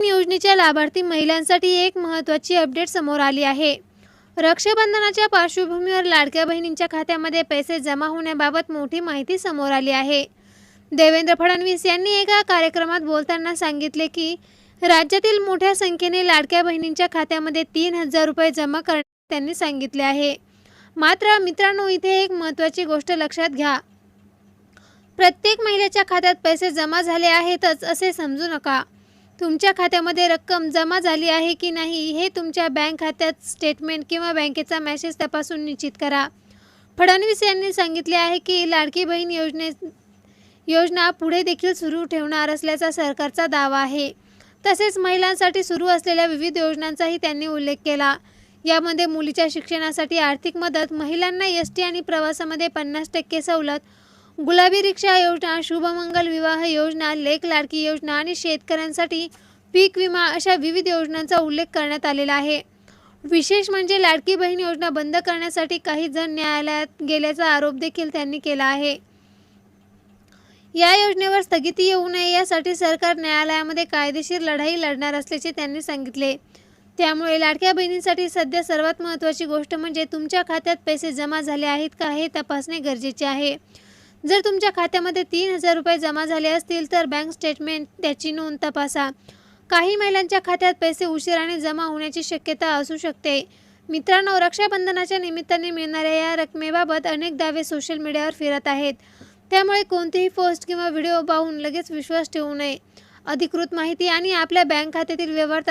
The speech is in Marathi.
योजनेच्या लाभार्थी महिलांसाठी एक महत्त्वाची अपडेट समोर आली आहे। रक्षाबंधनाच्या पार्श्वभूमीवर लाडक्या बहिणींच्या खात्यामध्ये पैसे जमा होण्याबाबत मोठी माहिती समोर आली आहे। देवेंद्र फडणवीस यांनी एका कार्यक्रमात बोलताना सांगितले की राज्यातील मोठ्या संख्येने लाडक्या बहिणींच्या खात्यामध्ये 3,000 रुपये जमा करण्यास त्यांनी सांगितले आहे। मात्र मित्रांनो, इथे एक महत्त्वाची गोष्ट लक्षात घ्या। प्रत्येक महिलेच्या खात्यात पैसे जमा झाले आहेतच असे समजू नका। तुमच्या खात्यामध्ये रक्कम जमा झाली आहे की नाही हे तुमच्या बँक खात्यात स्टेटमेंट किंवा बँकेचा मेसेज तपासून निश्चित करा। फडणवीस यांनी सांगितले आहे की लाडकी बहीण योजना पुढे देखील सुरू ठेवणार असल्याचा सरकारचा दावा आहे। तसेच महिलांसाठी सुरू असलेल्या विविध योजनांचाही त्यांनी उल्लेख केला। यामध्ये मुलीच्या शिक्षणासाठी आर्थिक मदत, महिलांना एसटी आणि प्रवासामध्ये 50% सवलत, गुलाबी रिक्षा योजना, शुभमंगल विवाह योजना, लेक लाडकी योजना आणि शेतकऱ्यांसाठी पीक विमा अशा विविध योजनांचा उल्लेख करण्यात आलेला आहे। विशेष म्हणजे लाडकी बहीण योजना बंद करण्यासाठी काही जण न्यायालयात गेल्याचा आरोप देखील त्यांनी केला आहे। या योजनेवर स्थगिती येऊ नये यासाठी सरकार न्यायालयामध्ये कायदेशीर लढाई लढणार असल्याचे त्यांनी सांगितले। त्यामुळे लाडक्या बहिणींसाठी सध्या सर्वात महत्त्वाची गोष्ट म्हणजे तुमच्या खात्यात पैसे जमा झाले आहेत का हे तपासणे गरजेचे आहे। जर तुमच्या खात्यामध्ये 3,000 रुपये जमा झाले असतील तर बँक स्टेटमेंट त्याची नोंद तपासा। काही महिलांच्या खात्यात पैसे उशिराने जमा होण्याची शक्यता असू शकते। मित्रांनो, रक्षाबंधनाच्या निमित्ताने मिळणाऱ्या या रकमेबाबत अनेक दावे सोशल मीडियावर फिरत आहेत। त्यामुळे कोणतेही पोस्ट किंवा व्हिडिओ पाहून लगेच विश्वास ठेवू नये। अधिकृत माहिती आणि आपल्या बँक खात्यातील व्यवहार